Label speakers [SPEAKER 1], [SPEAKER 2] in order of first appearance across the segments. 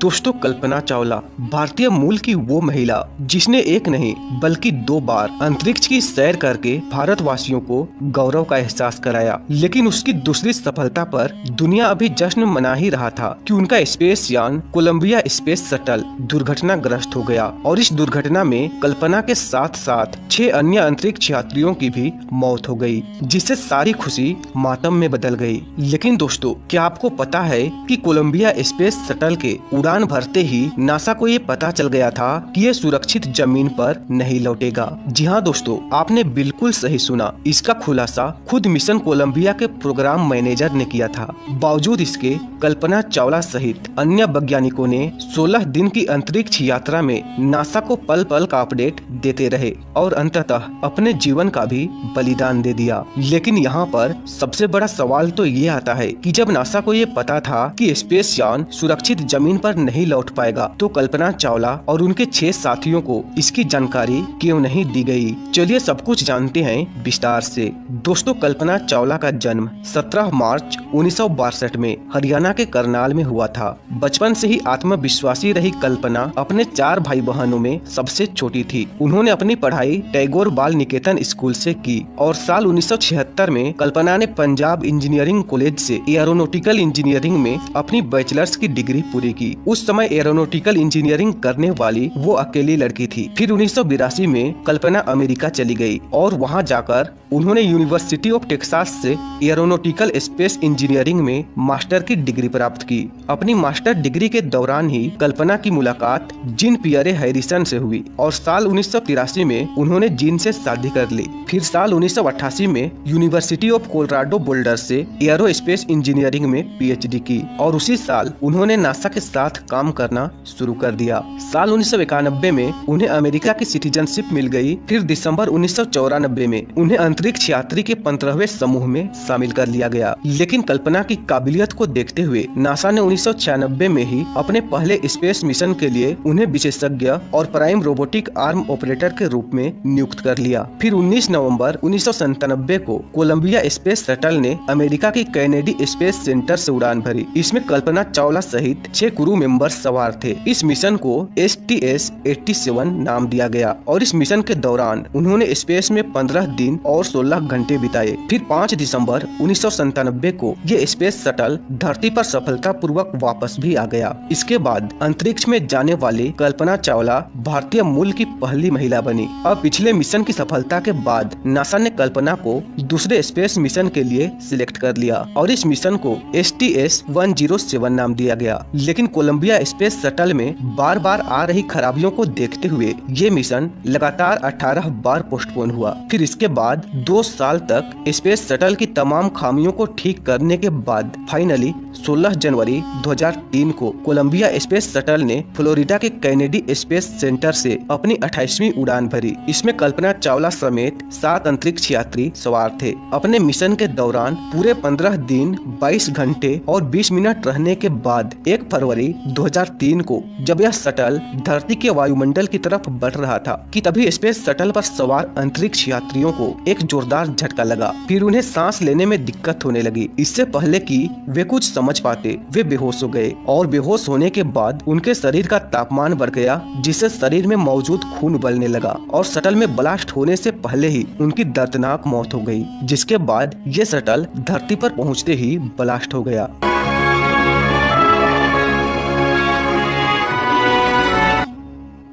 [SPEAKER 1] दोस्तों, कल्पना चावला भारतीय मूल की वो महिला जिसने एक नहीं बल्कि 2 बार अंतरिक्ष की सैर करके भारतवासियों को गौरव का एहसास कराया। लेकिन उसकी दूसरी सफलता पर दुनिया अभी जश्न मना ही रहा था कि उनका स्पेस यान कोलंबिया स्पेस शटल दुर्घटनाग्रस्त हो गया और इस दुर्घटना में कल्पना के साथ साथ 6 अन्य अंतरिक्ष यात्रियों की भी मौत हो गई, जिससे सारी खुशी मातम में बदल गई। लेकिन दोस्तों, क्या आपको पता है कि कोलंबिया स्पेस शटल के उड़ान भरते ही नासा को ये पता चल गया था कि ये सुरक्षित जमीन पर नहीं लौटेगा। जी हाँ दोस्तों, आपने बिल्कुल सही सुना। इसका खुलासा खुद मिशन कोलंबिया के प्रोग्राम मैनेजर ने किया था। बावजूद इसके कल्पना चावला सहित अन्य वैज्ञानिकों ने 16 दिन की अंतरिक्ष यात्रा में नासा को पल पल का अपडेट देते रहे और अंततः अपने जीवन का भी बलिदान दे दिया। लेकिन यहाँ पर सबसे बड़ा सवाल तो ये आता है कि जब नासा को ये पता था कि स्पेस यान सुरक्षित जमीन पर नहीं लौट पाएगा, तो कल्पना चावला और उनके 6 साथियों को इसकी जानकारी क्यों नहीं दी गई? चलिए सब कुछ जानते हैं विस्तार से। दोस्तों, कल्पना चावला का जन्म 17 मार्च 1962 में हरियाणा के करनाल में हुआ था। बचपन से ही आत्मविश्वासी रही कल्पना अपने 4 भाई बहनों में सबसे छोटी थी। उन्होंने अपनी पढ़ाई टैगोर बाल निकेतन स्कूल से की और साल 1976 में कल्पना ने पंजाब इंजीनियरिंग कॉलेज से एरोनॉटिकल इंजीनियरिंग में अपनी बैचलर्स की डिग्री पूरी की। उस समय एरोनॉटिकल इंजीनियरिंग करने वाली वो अकेली लड़की थी। फिर 1982 में कल्पना अमेरिका चली गई और वहां जाकर उन्होंने यूनिवर्सिटी ऑफ टेक्सास से एरोनॉटिकल स्पेस इंजीनियरिंग में मास्टर की डिग्री प्राप्त की। अपनी मास्टर डिग्री के दौरान ही कल्पना की मुलाकात जीन पियरे हैरिसन से हुई और साल 1983 में उन्होंने जीन से शादी कर ली। फिर साल 1988 में यूनिवर्सिटी ऑफ कोलोराडो बोल्डर से एरोस्पेस इंजीनियरिंग में पीएचडी की और उसी साल उन्होंने नासा के साथ काम करना शुरू कर दिया। साल 1991 में उन्हें अमेरिका की सिटीजनशिप मिल गई। फिर दिसंबर 1994 में उन्हें अंतरिक्ष यात्री के 15वें समूह में शामिल कर लिया गया। लेकिन कल्पना की काबिलियत को देखते हुए नासा ने 1996 में ही अपने पहले स्पेस मिशन के लिए उन्हें विशेषज्ञ और प्राइम रोबोटिक आर्म ऑपरेटर के रूप में नियुक्त कर लिया। फिर 19 नवंबर 1997 को कोलंबिया स्पेस शटल ने अमेरिका की कैनेडी स्पेस सेंटर से उड़ान भरी। इसमें कल्पना चावला सहित 6 क्रू मेंबर्स सवार थे। इस मिशन को STS-87 नाम दिया गया और इस मिशन के दौरान उन्होंने स्पेस में 15 दिन और 16 घंटे बिताए। फिर 5 दिसंबर 1997 को ये स्पेस शटल धरती पर सफलतापूर्वक वापस भी आ गया। इसके बाद अंतरिक्ष में जाने वाली कल्पना चावला भारतीय मूल की पहली महिला बनी। अब पिछले मिशन की सफलता के बाद नासा ने कल्पना को दूसरे स्पेस मिशन के लिए सिलेक्ट कर लिया और इस मिशन को STS-107 नाम दिया गया। लेकिन कोलंबिया स्पेस शटल में बार बार आ रही खराबियों को देखते हुए ये मिशन लगातार 18 बार पोस्टपोन हुआ। फिर इसके बाद 2 साल तक स्पेस शटल की तमाम खामियों को ठीक करने के बाद फाइनली 16 जनवरी 2003 को कोलंबिया स्पेस शटल ने फ्लोरिडा के कैनेडी स्पेस सेंटर से अपनी 28वीं उड़ान भरी। इसमें कल्पना चावला समेत 7 अंतरिक्ष यात्री सवार थे। अपने मिशन के दौरान पूरे 15 दिन 22 घंटे और 20 मिनट रहने के बाद 1 फरवरी 2003 को जब यह शटल धरती के वायुमंडल की तरफ बढ़ रहा था कि तभी स्पेस शटल पर सवार अंतरिक्ष यात्रियों को एक जोरदार झटका लगा। फिर उन्हें सांस लेने में दिक्कत होने लगी। इससे पहले कि वे कुछ समझ पाते, वे बेहोश हो गए और बेहोश होने के बाद उनके शरीर का तापमान बढ़ गया, जिससे शरीर में मौजूद खून उबलने लगा और शटल में ब्लास्ट होने से पहले ही उनकी दर्दनाक मौत हो गई, जिसके बाद ये शटल धरती पर पहुंचते ही ब्लास्ट हो गया।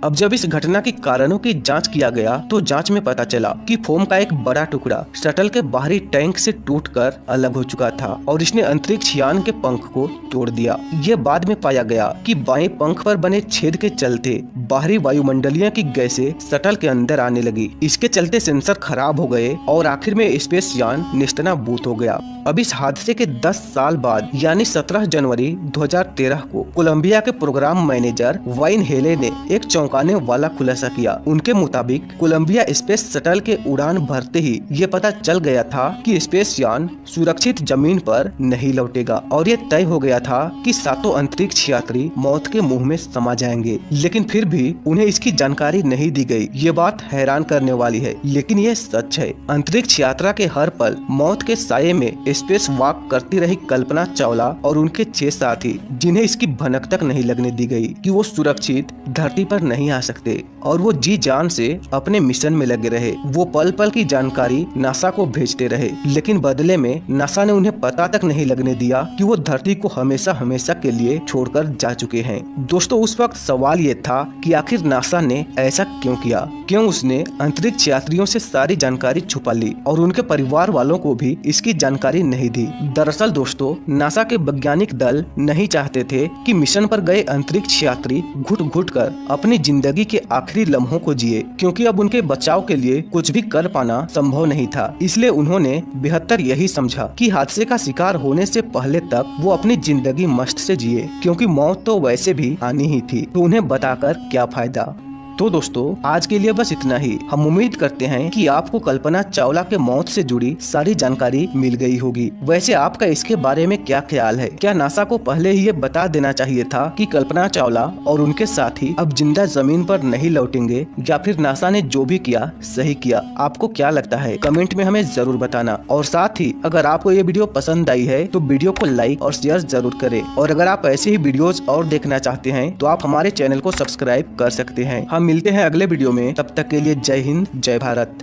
[SPEAKER 1] अब जब इस घटना के कारणों की जांच किया गया तो जांच में पता चला कि फोम का एक बड़ा टुकड़ा शटल के बाहरी टैंक से टूटकर अलग हो चुका था और इसने अंतरिक्ष यान के पंख को तोड़ दिया। ये बाद में पाया गया कि बाएं पंख पर बने छेद के चलते बाहरी वायुमंडलीय की गैसें शटल के अंदर आने लगी। इसके चलते सेंसर खराब हो गए और आखिर में स्पेस यान नेस्तनाबूत हो गया। अब इस हादसे के 10 साल बाद यानी 17 जनवरी 2013 को कोलंबिया के प्रोग्राम मैनेजर वाइन हेले ने एक चौंकाने वाला खुलासा किया। उनके मुताबिक कोलंबिया स्पेस शटल के उड़ान भरते ही ये पता चल गया था कि स्पेस यान सुरक्षित जमीन पर नहीं लौटेगा और ये तय हो गया था कि सातों अंतरिक्ष यात्री मौत के मुंह में समा जाएंगे। लेकिन फिर भी उन्हें इसकी जानकारी नहीं दी गई। ये बात हैरान करने वाली है, लेकिन ये सच है। अंतरिक्ष यात्रा के हर पल मौत के साये में स्पेस वॉक करती रही कल्पना चावला और उनके 6 साथी, जिन्हें इसकी भनक तक नहीं लगने दी गई कि वो सुरक्षित धरती पर नहीं आ सकते, और वो जी जान से अपने मिशन में लगे रहे। वो पल पल की जानकारी नासा को भेजते रहे, लेकिन बदले में नासा ने उन्हें पता तक नहीं लगने दिया कि वो धरती को हमेशा हमेशा के लिए छोड़कर जा चुके हैं। दोस्तों, उस वक्त सवाल ये था कि आखिर नासा ने ऐसा क्यों किया? क्यों उसने अंतरिक्ष यात्रियों से सारी जानकारी छुपा ली और उनके परिवार वालों को भी इसकी जानकारी नहीं दी? दरअसल दोस्तों, नासा के वैज्ञानिक दल नहीं चाहते थे कि मिशन पर गए अंतरिक्ष यात्री घुट घुट कर अपनी जिंदगी के आखिरी लम्हों को जिए, क्योंकि अब उनके बचाव के लिए कुछ भी कर पाना संभव नहीं था। इसलिए उन्होंने बेहतर यही समझा कि हादसे का शिकार होने से पहले तक वो अपनी जिंदगी मस्त से जिए, क्योंकि मौत तो वैसे भी आनी ही थी, तो उन्हें बताकर क्या फायदा। तो दोस्तों, आज के लिए बस इतना ही। हम उम्मीद करते हैं कि आपको कल्पना चावला के मौत से जुड़ी सारी जानकारी मिल गई होगी। वैसे आपका इसके बारे में क्या ख्याल है? क्या नासा को पहले ही ये बता देना चाहिए था कि कल्पना चावला और उनके साथी अब जिंदा जमीन पर नहीं लौटेंगे, या फिर नासा ने जो भी किया सही किया? आपको क्या लगता है? कमेंट में हमें जरूर बताना। और साथ ही अगर आपको ये वीडियो पसंद आई है तो वीडियो को लाइक और शेयर जरूर करें। और अगर आप ऐसे ही वीडियोस और देखना चाहते हैं तो आप हमारे चैनल को सब्सक्राइब कर सकते हैं। हम मिलते हैं अगले वीडियो में, तब तक के लिए जय हिंद, जय भारत।